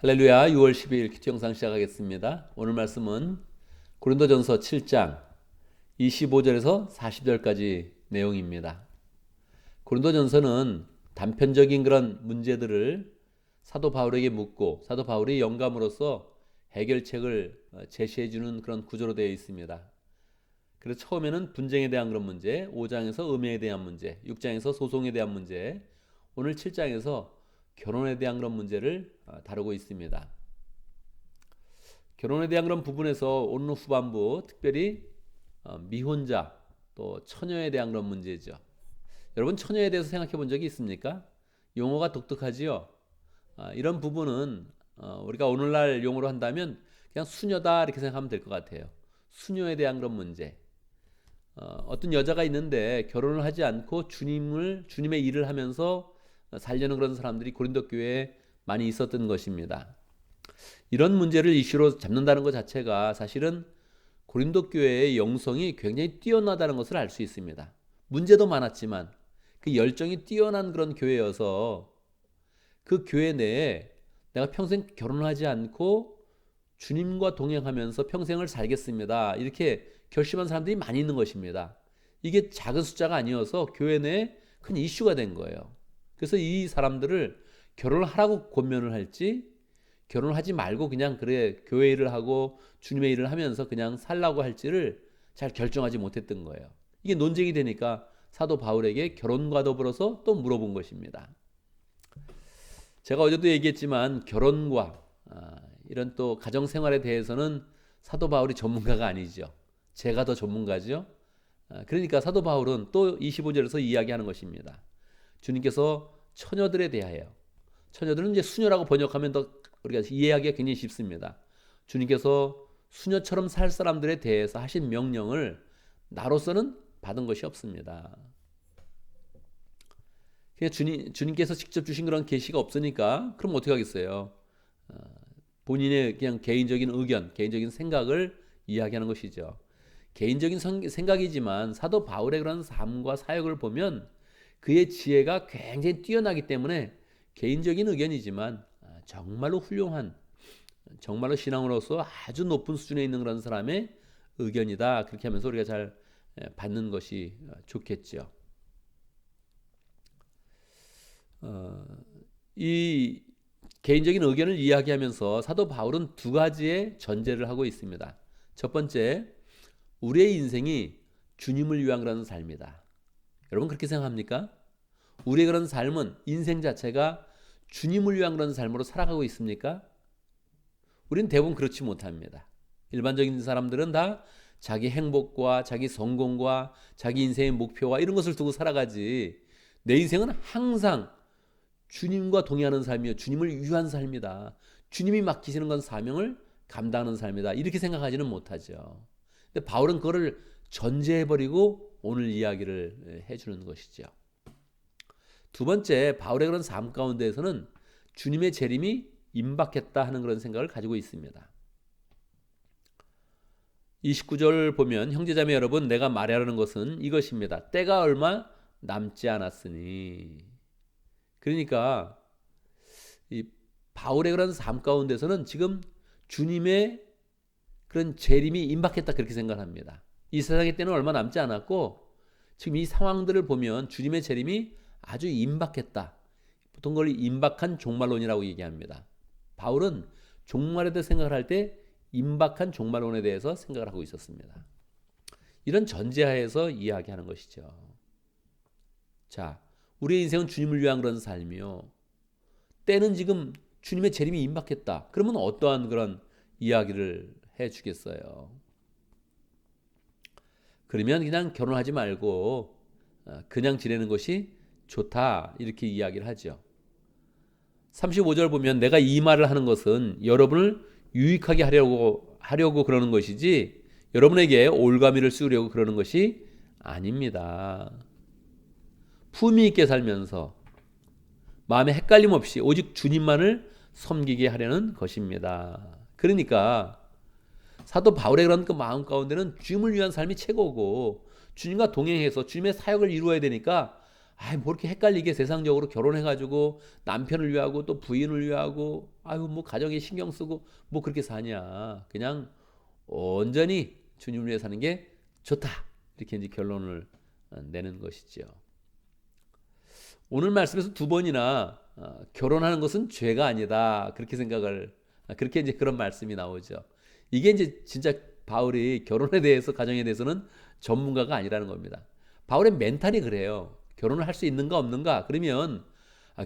할렐루야. 6월 12일 큐티 영상 시작하겠습니다. 오늘 말씀은 고린도전서 7장 25절에서 40절까지 내용입니다. 고린도전서는 단편적인 그런 문제들을 사도 바울에게 묻고 사도 바울이 영감으로써 해결책을 제시해 주는 그런 구조로 되어 있습니다. 그래서 처음에는 분쟁에 대한 그런 문제, 5장에서 음해에 대한 문제, 6장에서 소송에 대한 문제, 오늘 7장에서 결혼에 대한 그런 문제를 다루고 있습니다. 결혼에 대한 그런 부분에서 오늘 후반부 특별히 미혼자 또 처녀에 대한 그런 문제죠. 여러분 처녀에 대해서 생각해 본 적이 있습니까? 용어가 독특하지요. 이런 부분은 우리가 오늘날 용어로 한다면 그냥 수녀다 이렇게 생각하면 될 것 같아요. 수녀에 대한 그런 문제. 어떤 여자가 있는데 결혼을 하지 않고 주님의 일을 하면서 살려는 그런 사람들이 고린도 교회에 많이 있었던 것입니다. 이런 문제를 이슈로 잡는다는 것 자체가 사실은 고린도 교회의 영성이 굉장히 뛰어나다는 것을 알 수 있습니다. 문제도 많았지만 그 열정이 뛰어난 그런 교회여서 그 교회 내에 내가 평생 결혼하지 않고 주님과 동행하면서 평생을 살겠습니다. 이렇게 결심한 사람들이 많이 있는 것입니다. 이게 작은 숫자가 아니어서 교회 내에 큰 이슈가 된 거예요. 그래서 이 사람들을 결혼을 하라고 권면을 할지 결혼을 하지 말고 그냥 그래 교회 일을 하고 주님의 일을 하면서 그냥 살라고 할지를 잘 결정하지 못했던 거예요. 이게 논쟁이 되니까 사도 바울에게 결혼과 더불어서 또 물어본 것입니다. 제가 어제도 얘기했지만 결혼과 이런 또 가정생활에 대해서는 사도 바울이 전문가가 아니죠. 제가 더 전문가죠. 그러니까 사도 바울은 또 25절에서 이야기하는 것입니다. 주님께서 처녀들에 대하여, 처녀들은 이제 수녀라고 번역하면 더 우리가 이해하기가 굉장히 쉽습니다. 주님께서 수녀처럼 살 사람들에 대해서 하신 명령을 나로서는 받은 것이 없습니다. 주님께서 직접 주신 그런 계시가 없으니까 그럼 어떻게 하겠어요? 본인의 그냥 개인적인 의견, 개인적인 생각을 이야기하는 것이죠. 개인적인 생각이지만 사도 바울의 그런 삶과 사역을 보면 그의 지혜가 굉장히 뛰어나기 때문에 개인적인 의견이지만 정말로 훌륭한, 정말로 신앙으로서 아주 높은 수준에 있는 그런 사람의 의견이다. 그렇게 하면서 우리가 잘 받는 것이 좋겠죠. 이 개인적인 의견을 이야기하면서 사도 바울은 두 가지의 전제를 하고 있습니다. 첫 번째, 우리의 인생이 주님을 위한 그런 삶이다. 여러분 그렇게 생각합니까? 우리의 그런 삶은 인생 자체가 주님을 위한 그런 삶으로 살아가고 있습니까? 우리는 대부분 그렇지 못합니다. 일반적인 사람들은 다 자기 행복과 자기 성공과 자기 인생의 목표와 이런 것을 두고 살아가지 내 인생은 항상 주님과 동행하는 삶이요 주님을 위한 삶이다. 주님이 맡기시는 건 사명을 감당하는 삶이다. 이렇게 생각하지는 못하죠. 근데 바울은 그거를 전제해버리고 오늘 이야기를 해주는 것이죠. 두 번째, 바울의 그런 삶 가운데에서는 주님의 재림이 임박했다 하는 그런 생각을 가지고 있습니다. 29절 보면 형제자매 여러분 내가 말하려는 것은 이것입니다. 때가 얼마 남지 않았으니. 그러니까 이 바울의 그런 삶 가운데서는 지금 주님의 그런 재림이 임박했다 그렇게 생각합니다. 이 세상의 때는 얼마 남지 않았고 지금 이 상황들을 보면 주님의 재림이 아주 임박했다. 보통 그걸 임박한 종말론이라고 얘기합니다. 바울은 종말에 대해 생각을 할 때 임박한 종말론에 대해서 생각을 하고 있었습니다. 이런 전제하에서 이야기하는 것이죠. 자, 우리의 인생은 주님을 위한 그런 삶이요. 때는 지금 주님의 재림이 임박했다. 그러면 어떠한 그런 이야기를 해주겠어요? 그러면 그냥 결혼하지 말고 그냥 지내는 것이 좋다 이렇게 이야기를 하죠. 35절 보면 내가 이 말을 하는 것은 여러분을 유익하게 하려고 그러는 것이지 여러분에게 올가미를 씌우려고 그러는 것이 아닙니다. 품위 있게 살면서 마음에 헷갈림 없이 오직 주님만을 섬기게 하려는 것입니다. 그러니까 사도 바울의 그런 그 마음 가운데는 주님을 위한 삶이 최고고 주님과 동행해서 주님의 사역을 이루어야 되니까 아이, 뭐 이렇게 헷갈리게 세상적으로 결혼해가지고 남편을 위하고 또 부인을 위하고 아유 뭐 가정에 신경 쓰고 뭐 그렇게 사냐. 그냥 온전히 주님을 위해 사는 게 좋다. 이렇게 이제 결론을 내는 것이죠. 오늘 말씀에서 두 번이나 결혼하는 것은 죄가 아니다. 그렇게 생각을 그렇게 이제 그런 말씀이 나오죠. 이게 이제 진짜 바울이 결혼에 대해서 가정에 대해서는 전문가가 아니라는 겁니다. 바울의 멘탈이 그래요. 결혼을 할 수 있는가 없는가? 그러면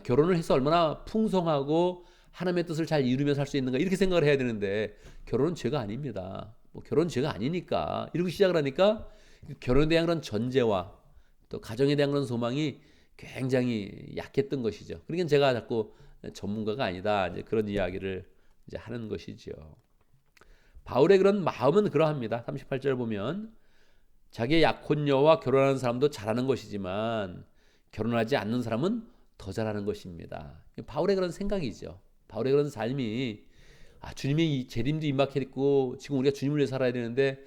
결혼을 해서 얼마나 풍성하고 하나님의 뜻을 잘 이루며 살 수 있는가? 이렇게 생각을 해야 되는데 결혼은 죄가 아닙니다. 뭐 결혼은 죄가 아니니까 이러고 시작을 하니까 결혼에 대한 그런 전제와 또 가정에 대한 그런 소망이 굉장히 약했던 것이죠. 그러니까 제가 자꾸 전문가가 아니다. 이제 그런 이야기를 이제 하는 것이죠. 바울의 그런 마음은 그러합니다. 38절 보면 자기의 약혼녀와 결혼하는 사람도 잘하는 것이지만 결혼하지 않는 사람은 더 잘하는 것입니다. 바울의 그런 생각이죠. 바울의 그런 삶이 주님의 재림도 임박했고 지금 우리가 주님을 위해 살아야 되는데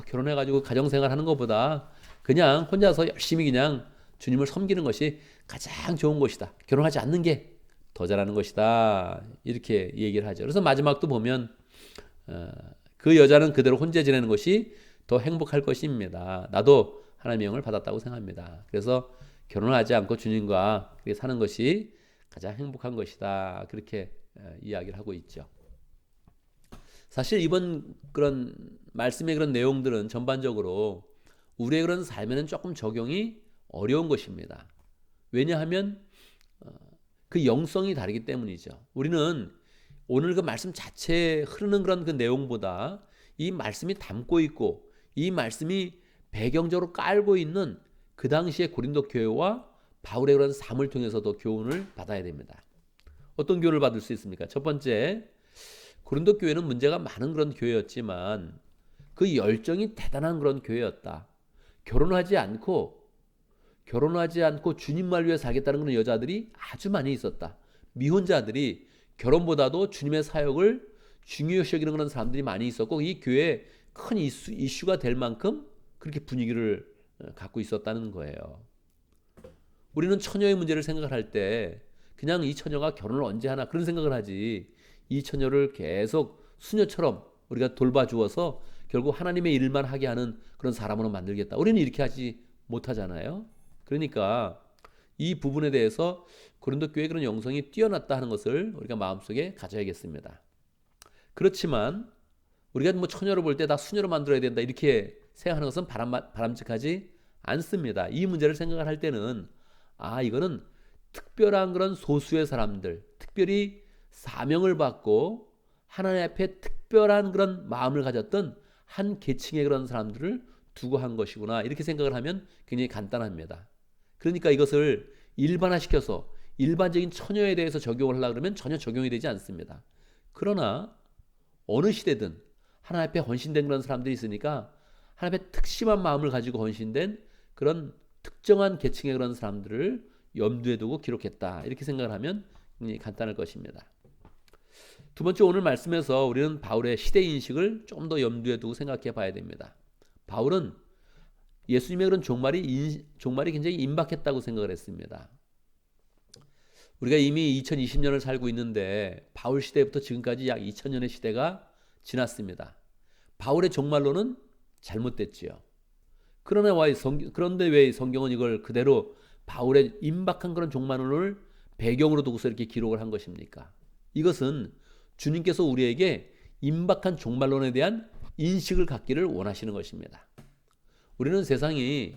결혼해가지고 가정생활하는 것보다 그냥 혼자서 열심히 그냥 주님을 섬기는 것이 가장 좋은 것이다. 결혼하지 않는 게 더 잘하는 것이다. 이렇게 얘기를 하죠. 그래서 마지막도 보면 그 여자는 그대로 혼자 지내는 것이 더 행복할 것입니다. 나도 하나님의 영을 받았다고 생각합니다. 그래서 결혼하지 않고 주님과 사는 것이 가장 행복한 것이다. 그렇게 이야기를 하고 있죠. 사실 이번 그런 말씀의 그런 내용들은 전반적으로 우리의 그런 삶에는 조금 적용이 어려운 것입니다. 왜냐하면 그 영성이 다르기 때문이죠. 우리는 오늘 그 말씀 자체에 흐르는 그런 그 내용보다 이 말씀이 담고 있고 이 말씀이 배경적으로 깔고 있는 그 당시의 고린도 교회와 바울의 그런 삶을 통해서도 교훈을 받아야 됩니다. 어떤 교훈을 받을 수 있습니까? 첫 번째, 고린도 교회는 문제가 많은 그런 교회였지만 그 열정이 대단한 그런 교회였다. 결혼하지 않고 주님만 위해 살겠다는 그런 여자들이 아주 많이 있었다. 미혼자들이 결혼보다도 주님의 사역을 중요시 여기는 그런 사람들이 많이 있었고 이 교회에 큰 이슈가 될 만큼 그렇게 분위기를 갖고 있었다는 거예요. 우리는 처녀의 문제를 생각할 때 그냥 이 처녀가 결혼을 언제 하나 그런 생각을 하지 이 처녀를 계속 수녀처럼 우리가 돌봐주어서 결국 하나님의 일만 하게 하는 그런 사람으로 만들겠다. 우리는 이렇게 하지 못하잖아요. 그러니까 이 부분에 대해서 고린도 교회의 그런 영성이 뛰어났다 하는 것을 우리가 마음속에 가져야겠습니다. 그렇지만 우리가 뭐 처녀를 볼 때 다 수녀로 만들어야 된다 이렇게 생각하는 것은 바람직하지 않습니다. 이 문제를 생각을 할 때는 이거는 특별한 그런 소수의 사람들, 특별히 사명을 받고 하나님 앞에 특별한 그런 마음을 가졌던 한 계층의 그런 사람들을 두고 한 것이구나 이렇게 생각을 하면 굉장히 간단합니다. 그러니까 이것을 일반화시켜서 일반적인 처녀에 대해서 적용을 하려고 그러면 전혀 적용이 되지 않습니다. 그러나 어느 시대든 하나님 앞에 헌신된 그런 사람들이 있으니까 하나님 앞에 특심한 마음을 가지고 헌신된 그런 특정한 계층의 그런 사람들을 염두에 두고 기록했다. 이렇게 생각을 하면 굉장히 간단할 것입니다. 두 번째 오늘 말씀에서 우리는 바울의 시대인식을 좀 더 염두에 두고 생각해 봐야 됩니다. 바울은 예수님의 그런 종말이 굉장히 임박했다고 생각을 했습니다. 우리가 이미 2020년을 살고 있는데 바울 시대부터 지금까지 약 2000년의 시대가 지났습니다. 바울의 종말론은 잘못됐지요. 그런데 왜 성경은 이걸 그대로 바울의 임박한 그런 종말론을 배경으로 두고서 이렇게 기록을 한 것입니까? 이것은 주님께서 우리에게 임박한 종말론에 대한 인식을 갖기를 원하시는 것입니다. 우리는 세상이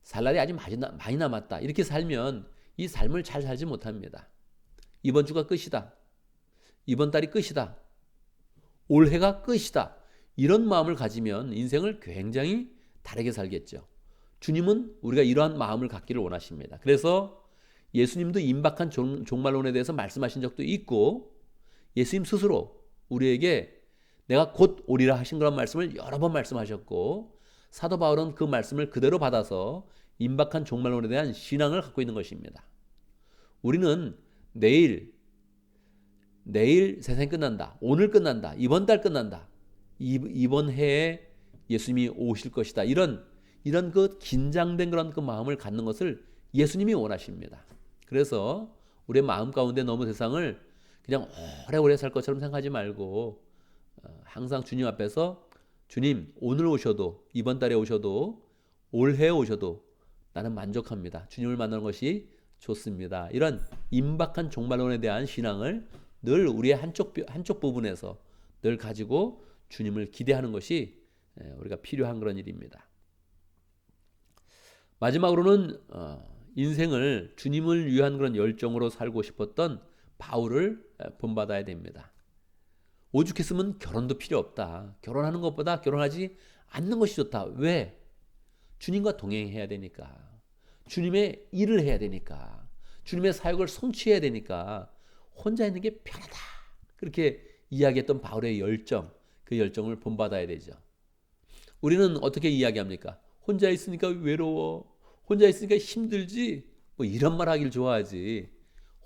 살 날이 아주 많이 남았다. 이렇게 살면 이 삶을 잘 살지 못합니다. 이번 주가 끝이다. 이번 달이 끝이다. 올해가 끝이다. 이런 마음을 가지면 인생을 굉장히 다르게 살겠죠. 주님은 우리가 이러한 마음을 갖기를 원하십니다. 그래서 예수님도 임박한 종말론에 대해서 말씀하신 적도 있고 예수님 스스로 우리에게 내가 곧 오리라 하신 그런 말씀을 여러 번 말씀하셨고 사도 바울은 그 말씀을 그대로 받아서 임박한 종말론에 대한 신앙을 갖고 있는 것입니다. 우리는 내일 세상이 끝난다. 오늘 끝난다. 이번 달 끝난다. 이번 해에 예수님이 오실 것이다. 이런 이런 그 긴장된 그런 그 마음을 갖는 것을 예수님이 원하십니다. 그래서 우리의 마음 가운데 너무 세상을 그냥 오래오래 살 것처럼 생각하지 말고 항상 주님 앞에서 주님, 오늘 오셔도, 이번 달에 오셔도, 올해 오셔도 나는 만족합니다. 주님을 만나는 것이 좋습니다. 이런 임박한 종말론에 대한 신앙을 늘 우리의 한쪽 부분에서 늘 가지고 주님을 기대하는 것이 우리가 필요한 그런 일입니다. 마지막으로는 인생을 주님을 위한 그런 열정으로 살고 싶었던 바울을 본받아야 됩니다. 오죽했으면 결혼도 필요 없다. 결혼하는 것보다 결혼하지 않는 것이 좋다. 왜? 주님과 동행해야 되니까. 주님의 일을 해야 되니까. 주님의 사역을 성취해야 되니까 혼자 있는 게 편하다. 그렇게 이야기했던 바울의 열정, 그 열정을 본받아야 되죠. 우리는 어떻게 이야기합니까? 혼자 있으니까 외로워. 혼자 있으니까 힘들지. 뭐 이런 말 하길 좋아하지.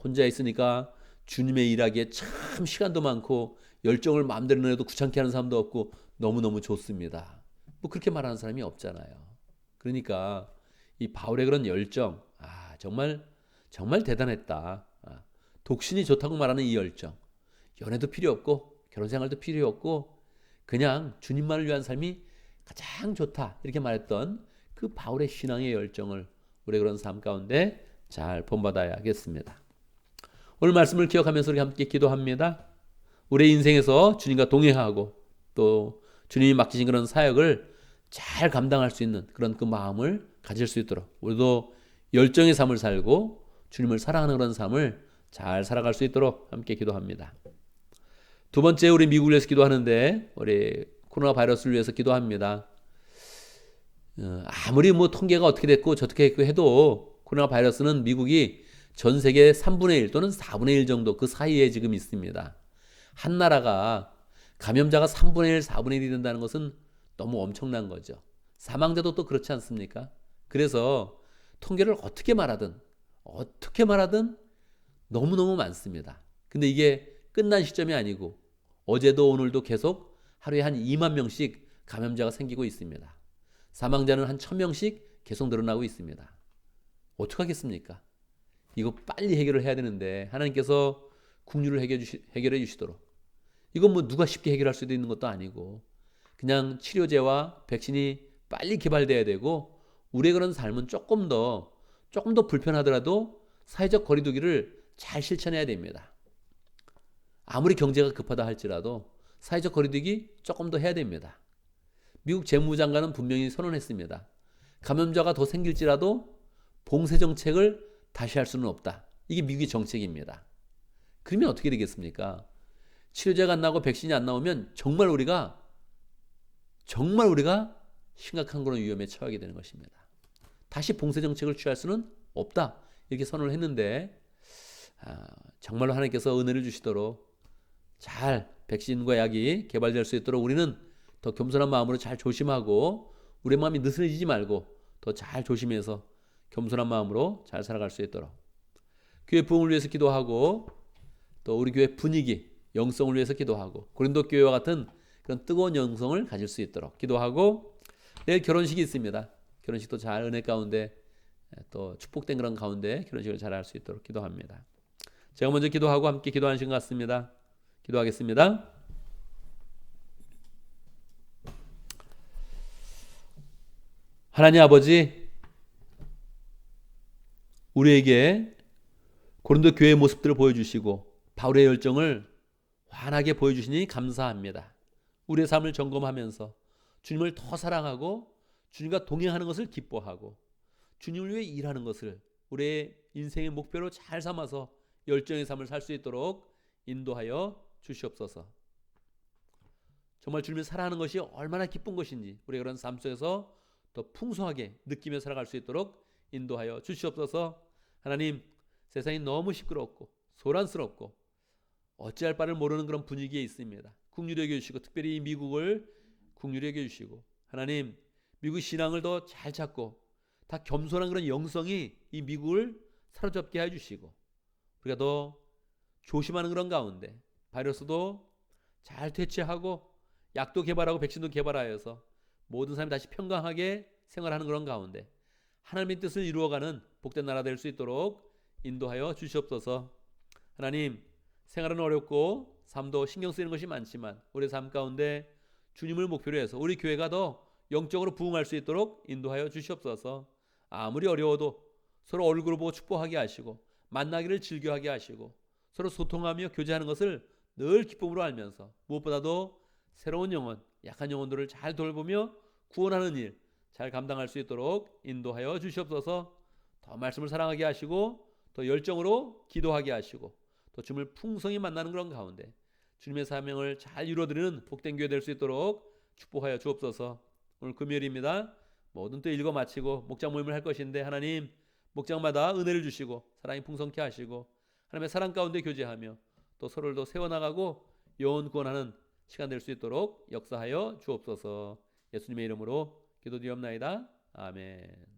혼자 있으니까 주님의 일하기에 참 시간도 많고 열정을 마음대로 내도 귀찮게 하는 사람도 없고 너무너무 좋습니다. 뭐 그렇게 말하는 사람이 없잖아요. 그러니까 이 바울의 그런 열정, 정말 대단했다. 독신이 좋다고 말하는 이 열정, 연애도 필요 없고 결혼 생활도 필요 없고 그냥 주님만을 위한 삶이 가장 좋다 이렇게 말했던 그 바울의 신앙의 열정을 우리 그런 삶 가운데 잘 본받아야겠습니다. 오늘 말씀을 기억하면서 우리 함께 기도합니다. 우리의 인생에서 주님과 동행하고 또 주님이 맡기신 그런 사역을 잘 감당할 수 있는 그런 그 마음을 가질 수 있도록 우리도 열정의 삶을 살고 주님을 사랑하는 그런 삶을 잘 살아갈 수 있도록 함께 기도합니다. 두 번째, 우리 미국을 위해서 기도하는데 우리 코로나 바이러스를 위해서 기도합니다. 아무리 뭐 통계가 어떻게 됐고 저렇게 했고 해도 코로나 바이러스는 미국이 전 세계 3분의 1 또는 4분의 1 정도 그 사이에 지금 있습니다. 한 나라가 감염자가 3분의 1, 4분의 1이 된다는 것은 너무 엄청난 거죠. 사망자도 또 그렇지 않습니까? 그래서 통계를 어떻게 말하든 너무너무 많습니다. 근데 이게 끝난 시점이 아니고 어제도 오늘도 계속 하루에 한 2만 명씩 감염자가 생기고 있습니다. 사망자는 한 1,000명씩 계속 늘어나고 있습니다. 어떡하겠습니까? 이거 빨리 해결을 해야 되는데 하나님께서 국류를 해결해 주시도록. 이건 뭐 누가 쉽게 해결할 수도 있는 것도 아니고 그냥 치료제와 백신이 빨리 개발돼야 되고 우리의 그런 삶은 조금 더 불편하더라도 사회적 거리두기를 잘 실천해야 됩니다. 아무리 경제가 급하다 할지라도 사회적 거리두기 조금 더 해야 됩니다. 미국 재무장관은 분명히 선언했습니다. 감염자가 더 생길지라도 봉쇄 정책을 다시 할 수는 없다. 이게 미국의 정책입니다. 그러면 어떻게 되겠습니까? 치료제가 안 나오고 백신이 안 나오면 정말 우리가 심각한 그런 위험에 처하게 되는 것입니다. 다시 봉쇄 정책을 취할 수는 없다. 이렇게 선언을 했는데 정말로 하나님께서 은혜를 주시도록 잘 백신과 약이 개발될 수 있도록 우리는 더 겸손한 마음으로 잘 조심하고 우리의 마음이 느슨해지지 말고 더 잘 조심해서 겸손한 마음으로 잘 살아갈 수 있도록 교회 부흥을 위해서 기도하고 또 우리 교회 분위기, 영성을 위해서 기도하고 고린도 교회와 같은 그런 뜨거운 영성을 가질 수 있도록 기도하고 내일 결혼식이 있습니다. 결혼식도 잘 은혜 가운데 또 축복된 그런 가운데 결혼식을 잘 할 수 있도록 기도합니다. 제가 먼저 기도하고 함께 기도하는 시간 같습니다. 기도하겠습니다. 하나님 아버지, 우리에게 고린도 교회의 모습들을 보여주시고 바울의 열정을 환하게 보여주시니 감사합니다. 우리의 삶을 점검하면서 주님을 더 사랑하고 주님과 동행하는 것을 기뻐하고 주님을 위해 일하는 것을 우리의 인생의 목표로 잘 삼아서 열정의 삶을 살 수 있도록 인도하여 주시옵소서. 정말 주님을 사랑하는 것이 얼마나 기쁜 것인지 우리가 그런 삶 속에서 더 풍성하게 느끼며 살아갈 수 있도록 인도하여 주시옵소서. 하나님, 세상이 너무 시끄럽고 소란스럽고 어찌할 바를 모르는 그런 분위기에 있습니다. 국률이 여겨주시고 특별히 미국을 국률이 여겨주시고 하나님, 미국 신앙을 더 잘 찾고 다 겸손한 그런 영성이 이 미국을 사로잡게 해주시고 우리가 더 조심하는 그런 가운데 바이러스도 잘 퇴치하고 약도 개발하고 백신도 개발하여서 모든 사람이 다시 평강하게 생활하는 그런 가운데 하나님의 뜻을 이루어가는 복된 나라 될 수 있도록 인도하여 주시옵소서. 하나님, 생활은 어렵고 삶도 신경 쓰이는 것이 많지만 우리 삶 가운데 주님을 목표로 해서 우리 교회가 더 영적으로 부흥할 수 있도록 인도하여 주시옵소서. 아무리 어려워도 서로 얼굴을 보고 축복하게 하시고 만나기를 즐겨하게 하시고 서로 소통하며 교제하는 것을 늘 기쁨으로 알면서 무엇보다도 새로운 영혼, 약한 영혼들을 잘 돌보며 구원하는 일 잘 감당할 수 있도록 인도하여 주시옵소서. 더 말씀을 사랑하게 하시고 더 열정으로 기도하게 하시고 또 주님을 풍성히 만나는 그런 가운데 주님의 사명을 잘 이루어드리는 복된 교회 될 수 있도록 축복하여 주옵소서. 오늘 금요일입니다. 모든 또 읽어 마치고 목장 모임을 할 것인데 하나님 목장마다 은혜를 주시고 사랑이 풍성케 하시고 하나님의 사랑 가운데 교제하며 또 서로를 더 세워나가고 영혼 구원하는 시간 될 수 있도록 역사하여 주옵소서. 예수님의 이름으로 기도드리옵나이다. 아멘.